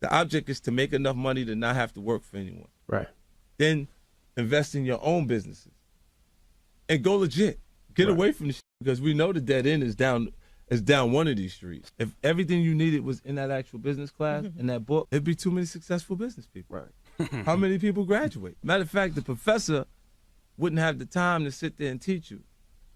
The object is to make enough money to not have to work for anyone. Right. Then invest in your own businesses and go legit. Get away from the shit, because we know the dead end is down one of these streets. If everything you needed was in that actual business class, in that book, it'd be too many successful business people. Right. How many people graduate? Matter of fact, the professor wouldn't have the time to sit there and teach you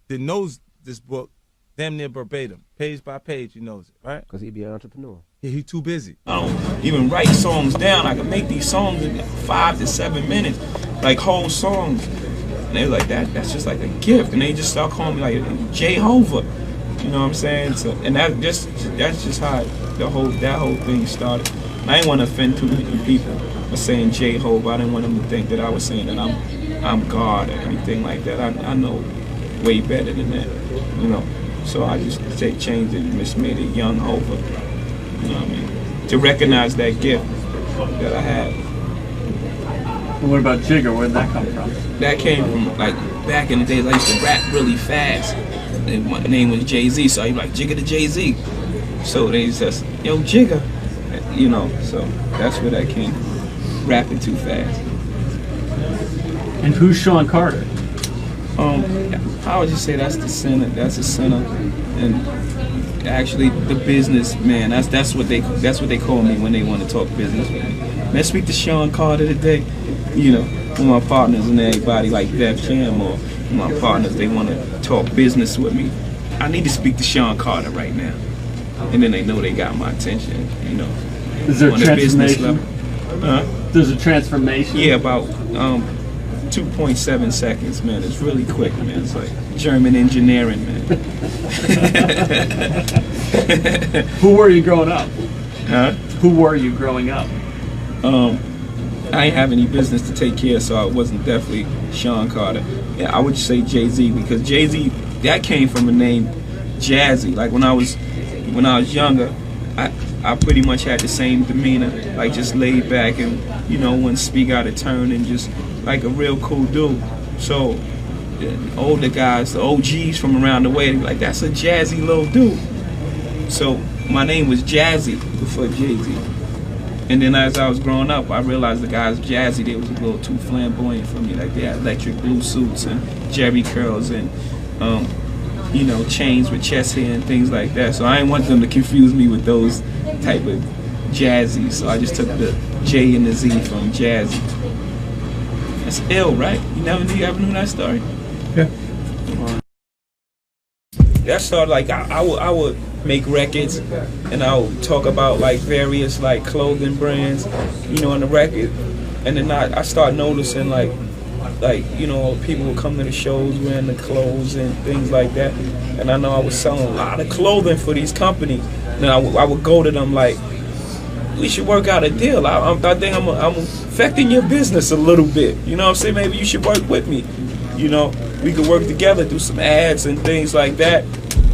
that knows this book damn near verbatim, page by page. He knows it, right? Because he'd be an entrepreneur. Yeah, he's too busy. I don't even write songs down. I can make these songs in 5 to 7 minutes, like whole songs. And they're like, that's just like a gift. And they just start calling me like Jehovah. You know what I'm saying? So, and that's just how that whole thing started. And I didn't want to offend too many people by saying Jehovah. I didn't want them to think that I was saying that I'm God or anything like that. I know way better than that. You know. So I just changed it and just made it Young Hova. You know what I mean? To recognize that gift that I had. What about Jigger? Where did that come from? That came from, like, back in the days I used to rap really fast. And my name was Jay-Z, so I'd be like, Jigger to Jay-Z. So they just, yo, Jigger. You know, so that's where that came from. Rapping too fast. And who's Sean Carter? I would just say that's the center. That's the center, and actually the businessman. That's what they call me when they want to talk business with me. Man, speak to Sean Carter today. You know, with my partners and everybody like Def Jam or my partners, they want to talk business with me. I need to speak to Sean Carter right now, and then they know they got my attention. You know, Is there a on the business transformation? level. There's a transformation? Yeah, about 2.7 seconds, man. It's really quick, man. It's like German engineering, man. Who were you growing up? Huh? Who were you growing up? I ain't have any business to take care of, so I wasn't definitely Sean Carter. Yeah, I would say Jay-Z, because Jay-Z, that came from a name Jazzy. Like when I was younger, I pretty much had the same demeanor, like just laid back and, you know, wouldn't speak out of turn and just like a real cool dude. So the older guys, the OGs from around the way, they were like, that's a jazzy little dude. So my name was Jazzy before Jay-Z. And then as I was growing up, I realized the guys Jazzy, they was a little too flamboyant for me. Like they had electric blue suits and jerry curls and you know, chains with chest hair and things like that. So I didn't want them to confuse me with those type of jazzy. So I just took the J and the Z from Jazzy. That's ill, right? You ever knew that story? Yeah. That started like I would make records and I would talk about like various like clothing brands, you know, on the record. And then I started noticing like you know, people would come to the shows wearing the clothes and things like that. And I know I was selling a lot of clothing for these companies. And I would go to them like, we should work out a deal. I think I'm affecting your business a little bit. You know what I'm saying? Maybe you should work with me. You know, we could work together, do some ads and things like that.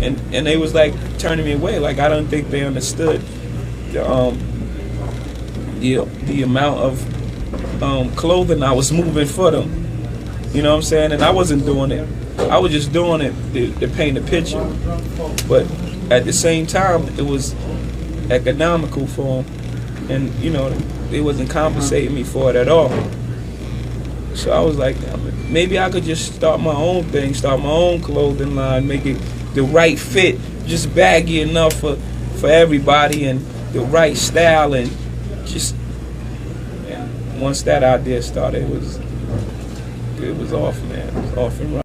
And they was like turning me away. Like I don't think they understood the amount of clothing I was moving for them. You know what I'm saying? And I wasn't doing it. I was just doing it to paint a picture. But at the same time, it was economical for them. And, you know, they wasn't compensating me for it at all. So I was like, maybe I could just start my own thing, start my own clothing line, make it the right fit, just baggy enough for everybody and the right style. And just, and once that idea started, it was off, man. It was off and running.